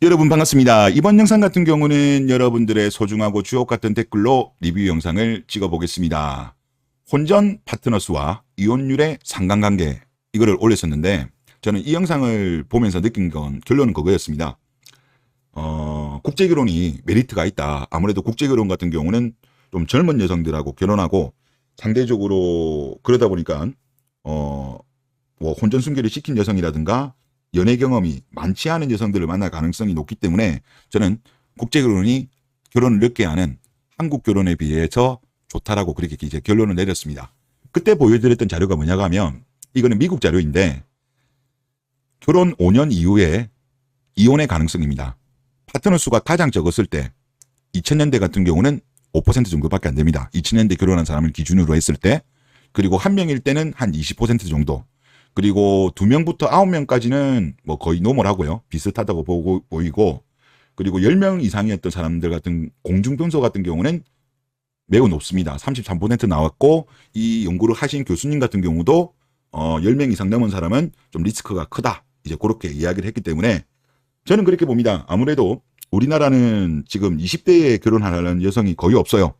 여러분 반갑습니다. 이번 영상 같은 경우는 여러분들의 소중하고 주옥 같은 댓글로 리뷰 영상을 찍어보겠습니다. 혼전 파트너스와 이혼율의 상관관계 이거를 올렸었는데 저는 이 영상을 보면서 느낀 건 결론은 그거였습니다. 국제결혼이 메리트가 있다. 아무래도 국제결혼 같은 경우는 좀 젊은 여성들하고 결혼하고 상대적으로 그러다 보니까 뭐 혼전 순결을 시킨 여성이라든가 연애 경험이 많지 않은 여성들을 만날 가능성이 높기 때문에 저는 국제결혼이 결혼을 늦게 하는 한국 결혼에 비해서 좋다라고 그렇게 이제 결론을 내렸습니다. 그때 보여드렸던 자료가 뭐냐고 하면 이거는 미국 자료인데 결혼 5년 이후에 이혼의 가능성입니다. 파트너 수가 가장 적었을 때 2000년대 같은 경우는 5% 정도밖에 안 됩니다. 2000년대 결혼한 사람을 기준으로 했을 때 그리고 한 명일 때는 한 20% 정도 그리고 2명부터 9명까지는 뭐 거의 노멀하고요. 비슷하다고 보이고 그리고 10명 이상이었던 사람들 같은 공중변소 같은 경우는 매우 높습니다. 33% 나왔고 이 연구를 하신 교수님 같은 경우도 10명 이상 넘은 사람은 좀 리스크가 크다. 이제 그렇게 이야기를 했기 때문에 저는 그렇게 봅니다. 아무래도 우리나라는 지금 20대에 결혼하는 여성이 거의 없어요.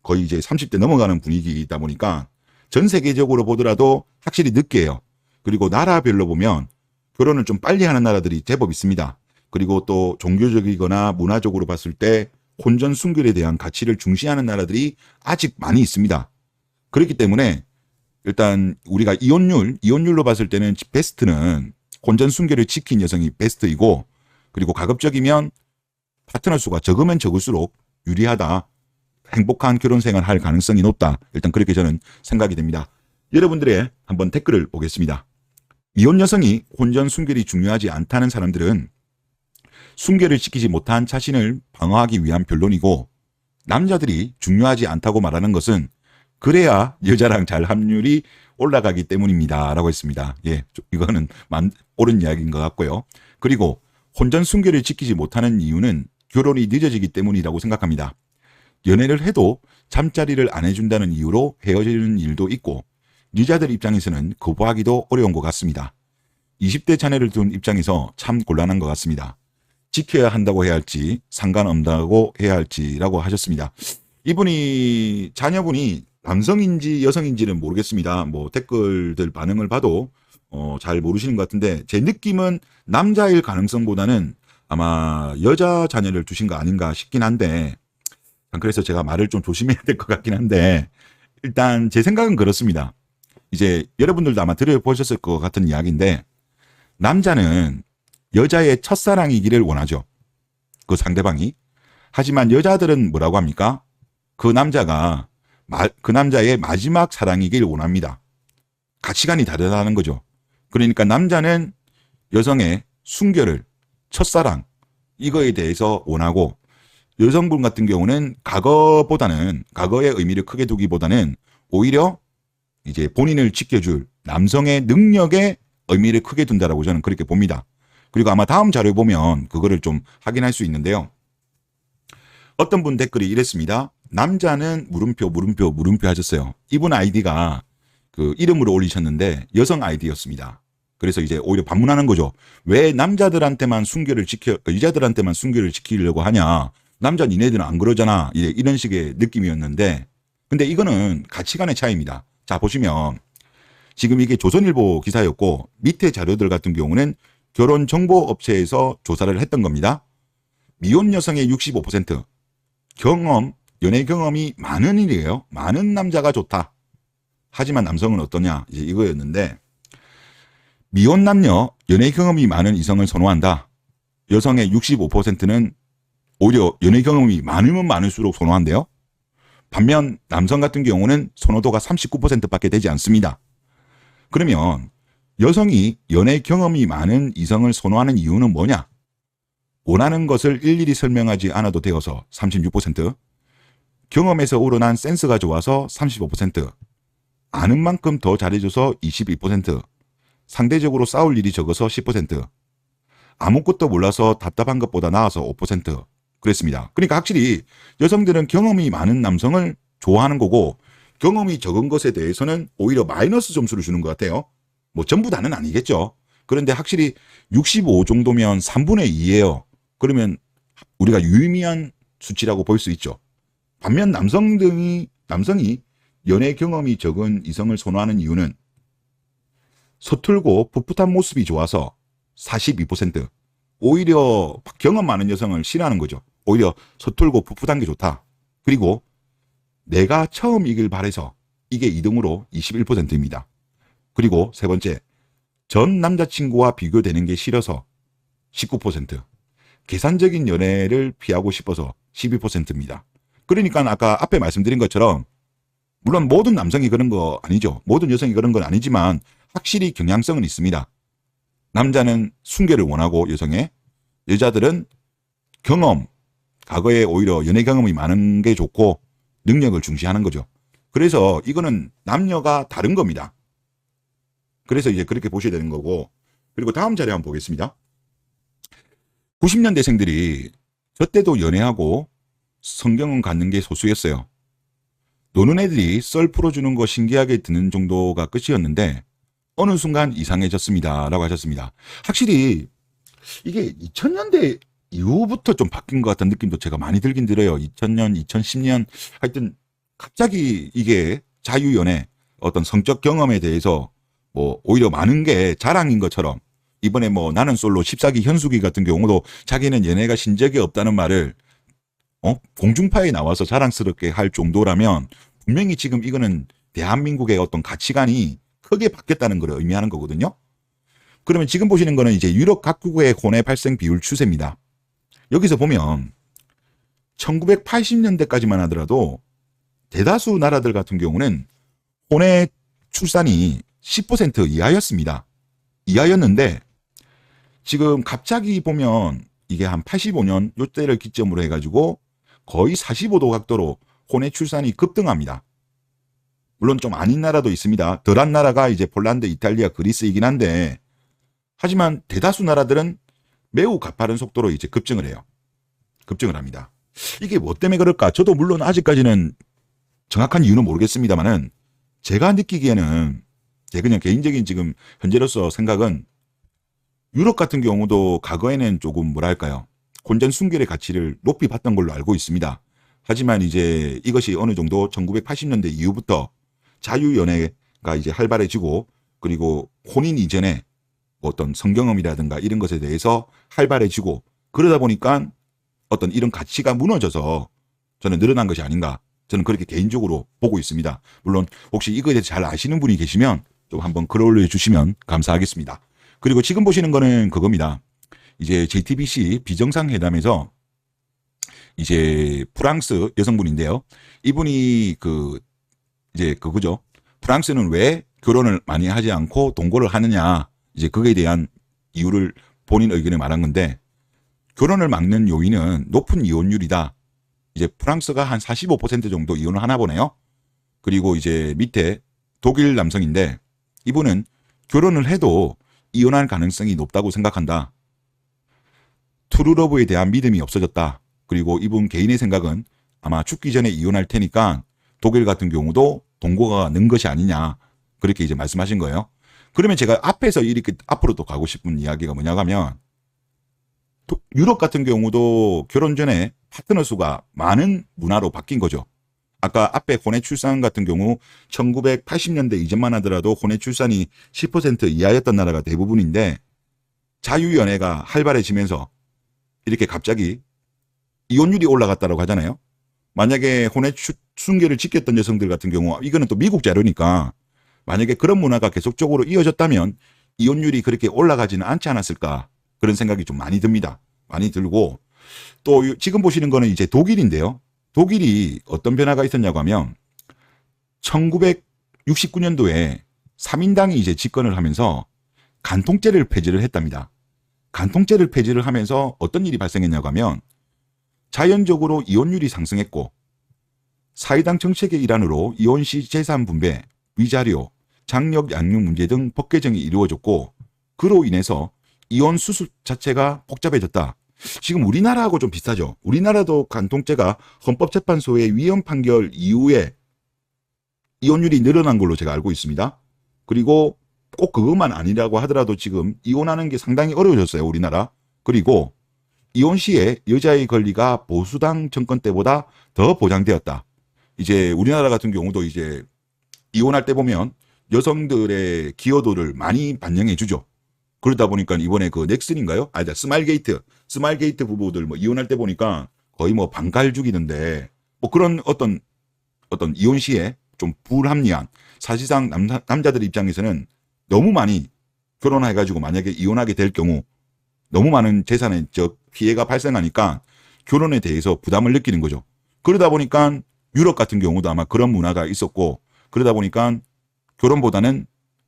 거의 이제 30대 넘어가는 분위기이다 보니까 전 세계적으로 보더라도 확실히 늦게 해요. 그리고 나라별로 보면 결혼을 좀 빨리 하는 나라들이 제법 있습니다. 그리고 또 종교적이거나 문화적으로 봤을 때 혼전 순결에 대한 가치를 중시하는 나라들이 아직 많이 있습니다. 그렇기 때문에 일단 우리가 이혼율로 봤을 때는 베스트는 혼전 순결을 지킨 여성이 베스트이고 그리고 가급적이면 파트너 수가 적으면 적을수록 유리하다. 행복한 결혼 생활 할 가능성이 높다. 일단 그렇게 저는 생각이 됩니다. 여러분들의 한번 댓글을 보겠습니다. 이혼 여성이 혼전 순결이 중요하지 않다는 사람들은 순결을 지키지 못한 자신을 방어하기 위한 변론이고 남자들이 중요하지 않다고 말하는 것은 그래야 여자랑 잘 합률이 올라가기 때문입니다. 라고 했습니다. 예, 이거는 옳은 이야기인 것 같고요. 그리고 혼전 순결을 지키지 못하는 이유는 결혼이 늦어지기 때문이라고 생각합니다. 연애를 해도 잠자리를 안 해준다는 이유로 헤어지는 일도 있고 여자들 입장에서는 거부하기도 어려운 것 같습니다. 20대 자녀를 둔 입장에서 참 곤란한 것 같습니다. 지켜야 한다고 해야 할지 상관없다고 해야 할지라고 하셨습니다. 이분이 자녀분이 남성인지 여성인지는 모르겠습니다. 뭐 댓글들 반응을 봐도 잘 모르시는 것 같은데 제 느낌은 남자일 가능성보다는 아마 여자 자녀를 두신 거 아닌가 싶긴 한데 그래서 제가 말을 좀 조심해야 될 것 같긴 한데 일단 제 생각은 그렇습니다. 이제 여러분들도 아마 들어보셨을 것 같은 이야기인데 남자는 여자의 첫사랑이기를 원하죠. 그 상대방이. 하지만 여자들은 뭐라고 합니까? 그 남자가 그 남자의 마지막 사랑이길 원합니다. 가치관이 다르다는 거죠. 그러니까 남자는 여성의 순결을 첫사랑 이거에 대해서 원하고 여성분 같은 경우는 과거의 의미를 크게 두기보다는 오히려 이제 본인을 지켜줄 남성의 능력에 의미를 크게 둔다라고 저는 그렇게 봅니다. 그리고 아마 다음 자료에 보면 그거를 좀 확인할 수 있는데요. 어떤 분 댓글이 이랬습니다. 남자는 물음표 하셨어요. 이분 아이디가 그 이름으로 올리셨는데 여성 아이디였습니다. 그래서 이제 오히려 반문하는 거죠. 왜 남자들한테만 여자들한테만 순결을 지키려고 하냐. 남자 니네들은 안 그러잖아. 이런 식의 느낌이었는데 근데 이거는 가치관의 차이입니다. 자 보시면 지금 이게 조선일보 기사였고 밑에 자료들 같은 경우는 결혼정보업체에서 조사를 했던 겁니다. 미혼 여성의 65% 연애 경험이 많은 일이에요. 많은 남자가 좋다. 하지만 남성은 어떠냐 이제 이거였는데 미혼 남녀 연애 경험이 많은 이성을 선호한다. 여성의 65%는 오히려 연애 경험이 많으면 많을수록 선호한대요. 반면 남성 같은 경우는 선호도가 39%밖에 되지 않습니다. 그러면 여성이 연애 경험이 많은 이성을 선호하는 이유는 뭐냐? 원하는 것을 일일이 설명하지 않아도 되어서 36%, 경험에서 우러난 센스가 좋아서 35%, 아는 만큼 더 잘해줘서 22%, 상대적으로 싸울 일이 적어서 10%, 아무것도 몰라서 답답한 것보다 나아서 5%, 그랬습니다. 그러니까 확실히 여성들은 경험이 많은 남성을 좋아하는 거고 경험이 적은 것에 대해서는 오히려 마이너스 점수를 주는 것 같아요. 뭐 전부 다는 아니겠죠. 그런데 확실히 65 정도면 3분의 2예요. 그러면 우리가 유의미한 수치라고 볼 수 있죠. 반면 남성이 연애 경험이 적은 이성을 선호하는 이유는 서툴고 풋풋한 모습이 좋아서 42%, 오히려 경험 많은 여성을 싫어하는 거죠. 오히려 서툴고 풋풋한 게 좋다. 그리고 내가 처음이길 바래서 이게 2등으로 21%입니다. 그리고 세 번째, 전 남자친구와 비교되는 게 싫어서 19%, 계산적인 연애를 피하고 싶어서 12%입니다. 그러니까 아까 앞에 말씀드린 것처럼 물론 모든 남성이 그런 거 아니죠. 모든 여성이 그런 건 아니지만 확실히 경향성은 있습니다. 남자는 순결을 원하고 여자들은 경험, 과거에 오히려 연애 경험이 많은 게 좋고 능력을 중시하는 거죠. 그래서 이거는 남녀가 다른 겁니다. 그래서 이제 그렇게 보셔야 되는 거고, 그리고 다음 자료 한번 보겠습니다. 90년대생들이 저 때도 연애하고 성경은 갖는 게 소수였어요. 노는 애들이 썰 풀어주는 거 신기하게 듣는 정도가 끝이었는데 어느 순간 이상해졌습니다. 라고 하셨습니다. 확실히 이게 2000년대 이후부터 좀 바뀐 것 같은 느낌도 제가 많이 들긴 들어요. 2000년, 2010년 하여튼 갑자기 이게 자유연애 어떤 성적 경험에 대해서 뭐 오히려 많은 게 자랑인 것처럼 이번에 뭐 나는 솔로 14기 현숙이 같은 경우도 자기는 연애가 신 적이 없다는 말을 공중파에 나와서 자랑스럽게 할 정도라면 분명히 지금 이거는 대한민국의 어떤 가치관이 크게 바뀌었다는 걸 의미하는 거거든요. 그러면 지금 보시는 거는 이제 유럽 각국의 혼외 발생 비율 추세입니다. 여기서 보면 1980년대까지만 하더라도 대다수 나라들 같은 경우는 혼외 출산이 10% 이하였습니다. 이하였는데 지금 갑자기 보면 이게 한 85년 요때를 기점으로 해가지고 거의 45도 각도로 혼외 출산이 급등합니다. 물론 좀 아닌 나라도 있습니다. 덜한 나라가 이제 폴란드, 이탈리아, 그리스이긴 한데 하지만 대다수 나라들은 매우 가파른 속도로 이제 급증을 해요. 급증을 합니다. 이게 뭐 때문에 그럴까? 저도 물론 아직까지는 정확한 이유는 모르겠습니다만은 제가 느끼기에는 제 그냥 개인적인 지금 현재로서 생각은 유럽 같은 경우도 과거에는 조금 뭐랄까요? 혼전 순결의 가치를 높이 봤던 걸로 알고 있습니다. 하지만 이제 이것이 어느 정도 1980년대 이후부터 자유연애가 이제 활발해지고 그리고 혼인 이전에 어떤 성경험이라든가 이런 것에 대해서 활발해지고 그러다 보니까 어떤 이런 가치가 무너져서 저는 늘어난 것이 아닌가. 저는 그렇게 개인적으로 보고 있습니다. 물론 혹시 이거에 대해서 잘 아시는 분이 계시면 좀 한번 글 올려주시면 감사하겠습니다. 그리고 지금 보시는 거는 그겁니다. 이제 JTBC 비정상회담에서 이제 프랑스 여성분인데요. 이분이 이제 그거죠. 프랑스는 왜 결혼을 많이 하지 않고 동거를 하느냐. 이제 그거에 대한 이유를 본인 의견에 말한 건데 결혼을 막는 요인은 높은 이혼율이다. 이제 프랑스가 한 45% 정도 이혼을 하나 보네요. 그리고 이제 밑에 독일 남성인데 이분은 결혼을 해도 이혼할 가능성이 높다고 생각한다. 트루러브에 대한 믿음이 없어졌다. 그리고 이분 개인의 생각은 아마 죽기 전에 이혼할 테니까 독일 같은 경우도 동거가 는 것이 아니냐. 그렇게 이제 말씀하신 거예요. 그러면 제가 앞에서 이렇게 앞으로 또 가고 싶은 이야기가 뭐냐 하면 유럽 같은 경우도 결혼 전에 파트너 수가 많은 문화로 바뀐 거죠. 아까 앞에 혼외 출산 같은 경우 1980년대 이전만 하더라도 혼외 출산이 10% 이하였던 나라가 대부분인데 자유연애가 활발해지면서 이렇게 갑자기 이혼율이 올라갔다고 하잖아요. 만약에 혼외 순결을 지켰던 여성들 같은 경우 이거는 또 미국 자료니까 만약에 그런 문화가 계속적으로 이어졌다면 이혼율이 그렇게 올라가지는 않지 않았을까 그런 생각이 좀 많이 듭니다. 많이 들고 또 지금 보시는 거는 이제 독일인데요. 독일이 어떤 변화가 있었냐고 하면 1969년도에 3인당이 이제 집권을 하면서 간통죄를 폐지를 했답니다. 간통죄를 폐지를 하면서 어떤 일이 발생했냐고 하면 자연적으로 이혼율이 상승했고 사회당 정책의 일환으로 이혼 시 재산 분배, 위자료, 장력 양육 문제 등 법 개정이 이루어졌고 그로 인해서 이혼 수습 자체가 복잡해졌다. 지금 우리나라하고 좀 비슷하죠. 우리나라도 간통죄가 헌법재판소의 위헌 판결 이후에 이혼율이 늘어난 걸로 제가 알고 있습니다. 그리고 꼭 그것만 아니라고 하더라도 지금 이혼하는 게 상당히 어려워졌어요. 우리나라. 그리고 이혼 시에 여자의 권리가 보수당 정권 때보다 더 보장되었다. 이제 우리나라 같은 경우도 이제 이혼할 때 보면 여성들의 기여도를 많이 반영해 주죠. 그러다 보니까 이번에 그 넥슨인가요? 아니다, 스마일게이트 부부들 뭐 이혼할 때 보니까 거의 뭐 반갈 죽이는데 뭐 그런 어떤 이혼 시에 좀 불합리한, 사실상 남자들 입장에서는 너무 많이 결혼해가지고 만약에 이혼하게 될 경우 너무 많은 재산적 피해가 발생하니까 결혼에 대해서 부담을 느끼는 거죠. 그러다 보니까 유럽 같은 경우도 아마 그런 문화가 있었고, 그러다 보니까 결혼보다는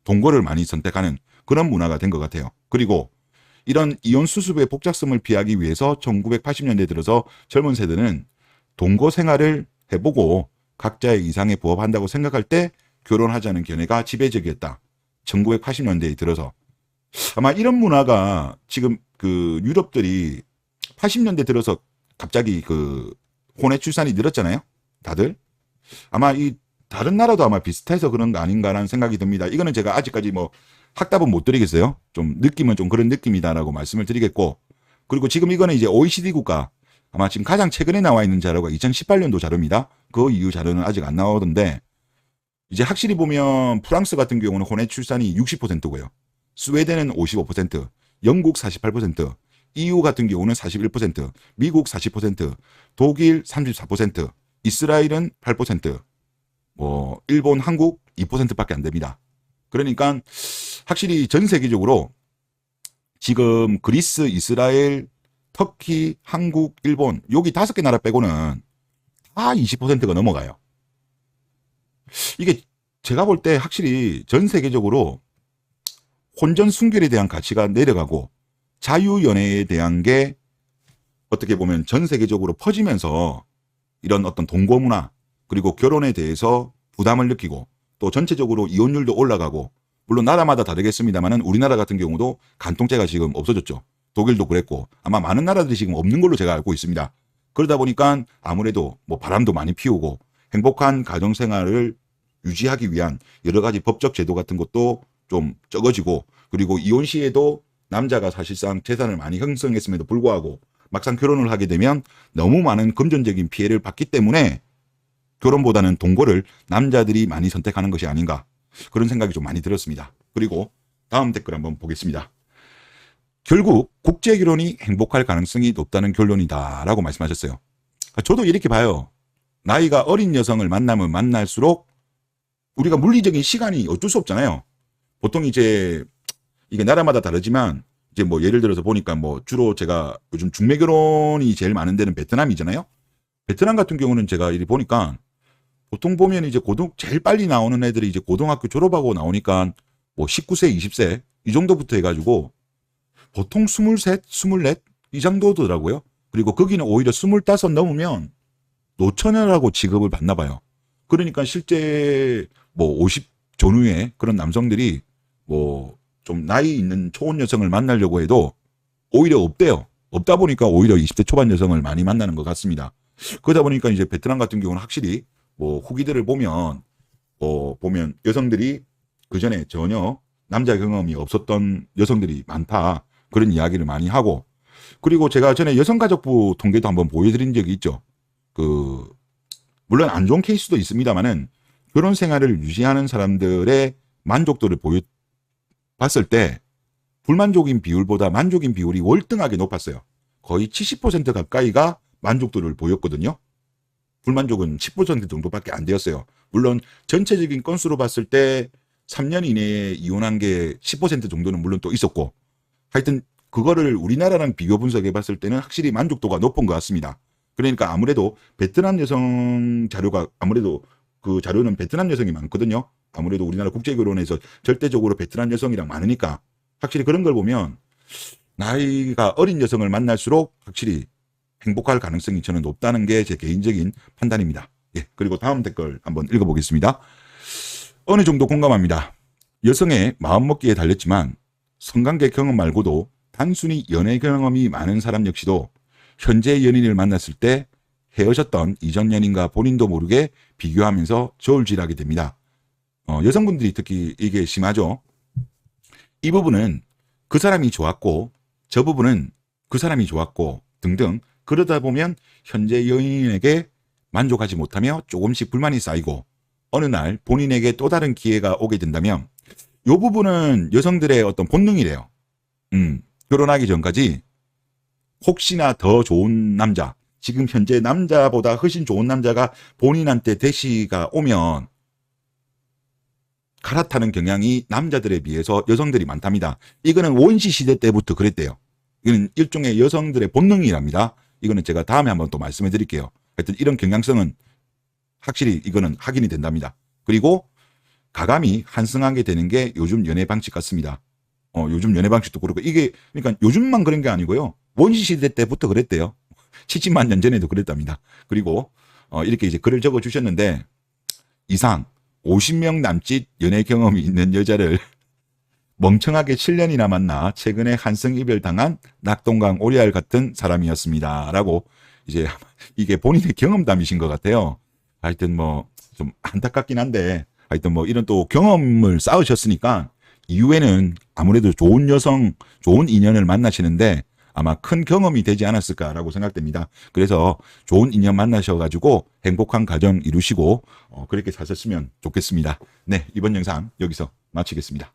동거를 많이 선택하는 그런 문화가 된 것 같아요. 그리고 이런 이혼 수습의 복잡성을 피하기 위해서 1980년대 들어서 젊은 세대는 동거 생활을 해보고 각자의 이상에 부합한다고 생각할 때 결혼하자는 견해가 지배적이었다. 1980년대에 들어서. 아마 이런 문화가 지금 그 유럽들이 80년대 들어서 갑자기 그 혼외 출산이 늘었잖아요. 다들. 아마 이 다른 나라도 아마 비슷해서 그런 거 아닌가라는 생각이 듭니다. 이거는 제가 아직까지 뭐 확답은 못 드리겠어요. 좀 느낌은 좀 그런 느낌이다라고 말씀을 드리겠고. 그리고 지금 이거는 이제 OECD 국가, 아마 지금 가장 최근에 나와 있는 자료가 2018년도 자료입니다. 그 이후 자료는 아직 안 나오던데, 이제 확실히 보면 프랑스 같은 경우는 혼외 출산이 60%고요. 스웨덴은 55%, 영국 48%, EU 같은 경우는 41%, 미국 40%, 독일 34%, 이스라엘은 8%, 뭐 일본, 한국 2%밖에 안 됩니다. 그러니까 확실히 전 세계적으로 지금 그리스, 이스라엘, 터키, 한국, 일본 여기 5개 나라 빼고는 다 20%가 넘어가요. 이게 제가 볼 때 확실히 전 세계적으로 혼전 순결에 대한 가치가 내려가고 자유연애에 대한 게 어떻게 보면 전 세계적으로 퍼지면서 이런 어떤 동거 문화, 그리고 결혼에 대해서 부담을 느끼고 또 전체적으로 이혼율도 올라가고, 물론 나라마다 다르겠습니다만은 우리나라 같은 경우도 간통죄가 지금 없어졌죠. 독일도 그랬고 아마 많은 나라들이 지금 없는 걸로 제가 알고 있습니다. 그러다 보니까 아무래도 뭐 바람도 많이 피우고 행복한 가정생활을 유지하기 위한 여러 가지 법적 제도 같은 것도 좀 적어지고, 그리고 이혼 시에도 남자가 사실상 재산을 많이 형성했음에도 불구하고 막상 결혼을 하게 되면 너무 많은 금전적인 피해를 받기 때문에 결혼보다는 동거를 남자들이 많이 선택하는 것이 아닌가, 그런 생각이 좀 많이 들었습니다. 그리고 다음 댓글 한번 보겠습니다. 결국 국제 결혼이 행복할 가능성이 높다는 결론이다라고 말씀하셨어요. 저도 이렇게 봐요. 나이가 어린 여성을 만나면 만날수록 우리가 물리적인 시간이 어쩔 수 없잖아요. 보통 이제 이게 나라마다 다르지만 이제 뭐 예를 들어서 보니까 뭐 주로 제가 요즘 중매 결혼이 제일 많은 데는 베트남이잖아요. 베트남 같은 경우는 제가 이리 보니까 보통 보면 이제 제일 빨리 나오는 애들이 이제 고등학교 졸업하고 나오니까 뭐 19세, 20세 이 정도부터 해가지고 보통 23, 24 이 정도더라고요. 그리고 거기는 오히려 25 넘으면 노처녀라고 취급을 받나 봐요. 그러니까 실제 뭐 50 전후에 그런 남성들이 뭐 좀 나이 있는 초혼 여성을 만나려고 해도 오히려 없대요. 없다 보니까 오히려 20대 초반 여성을 많이 만나는 것 같습니다. 그러다 보니까 이제 베트남 같은 경우는 확실히 뭐 후기들을 보면 여성들이 그 전에 전혀 남자 경험이 없었던 여성들이 많다, 그런 이야기를 많이 하고, 그리고 제가 전에 여성가족부 통계도 한번 보여드린 적이 있죠. 물론 안 좋은 케이스도 있습니다만은 결혼 생활을 유지하는 사람들의 만족도를 봤을 때 불만족인 비율보다 만족인 비율이 월등하게 높았어요. 거의 70% 가까이가 만족도를 보였거든요. 불만족은 10% 정도밖에 안 되었어요. 물론 전체적인 건수로 봤을 때 3년 이내에 이혼한 게 10% 정도는 물론 또 있었고, 하여튼 그거를 우리나라랑 비교 분석해 봤을 때는 확실히 만족도가 높은 것 같습니다. 그러니까 아무래도 베트남 여성 자료가, 아무래도 그 자료는 베트남 여성이 많거든요. 아무래도 우리나라 국제결혼에서 절대적으로 베트남 여성이랑 많으니까 확실히 그런 걸 보면 나이가 어린 여성을 만날수록 확실히 행복할 가능성이 저는 높다는 게 제 개인적인 판단입니다. 예, 그리고 다음 댓글 한번 읽어보겠습니다. 어느 정도 공감합니다. 여성의 마음먹기에 달렸지만 성관계 경험 말고도 단순히 연애 경험이 많은 사람 역시도 현재 연인을 만났을 때 헤어졌던 이전 연인과 본인도 모르게 비교하면서 저울질하게 됩니다. 여성분들이 특히 이게 심하죠. 이 부분은 그 사람이 좋았고 저 부분은 그 사람이 좋았고 등등. 그러다 보면 현재 연인에게 만족하지 못하며 조금씩 불만이 쌓이고 어느 날 본인에게 또 다른 기회가 오게 된다면 이 부분은 여성들의 어떤 본능이래요. 결혼하기 전까지 혹시나 더 좋은 남자, 지금 현재 남자보다 훨씬 좋은 남자가 본인한테 대시가 오면 갈아타는 경향이 남자들에 비해서 여성들이 많답니다. 이거는 원시 시대 때부터 그랬대요. 이거는 일종의 여성들의 본능이랍니다. 이거는 제가 다음에 한번 또 말씀해 드릴게요. 하여튼 이런 경향성은 확실히 이거는 확인이 된답니다. 그리고 가감이 한승하게 되는 게 요즘 연애 방식 같습니다. 요즘 연애 방식도 그렇고 이게 그러니까 요즘만 그런 게 아니고요. 원시시대 때부터 그랬대요. 70만 년 전에도 그랬답니다. 그리고 이렇게 이제 글을 적어 주셨는데 이상 50명 남짓 연애 경험이 있는 여자를 멍청하게 7년이나 만나 최근에 한승 이별당한 낙동강 오리알 같은 사람이었습니다. 라고 이제 이게 본인의 경험담이신 것 같아요. 하여튼 뭐 좀 안타깝긴 한데 하여튼 뭐 이런 또 경험을 쌓으셨으니까 이후에는 아무래도 좋은 여성, 좋은 인연을 만나시는데 아마 큰 경험이 되지 않았을까라고 생각됩니다. 그래서 좋은 인연 만나셔가지고 행복한 가정 이루시고 그렇게 사셨으면 좋겠습니다. 네, 이번 영상 여기서 마치겠습니다.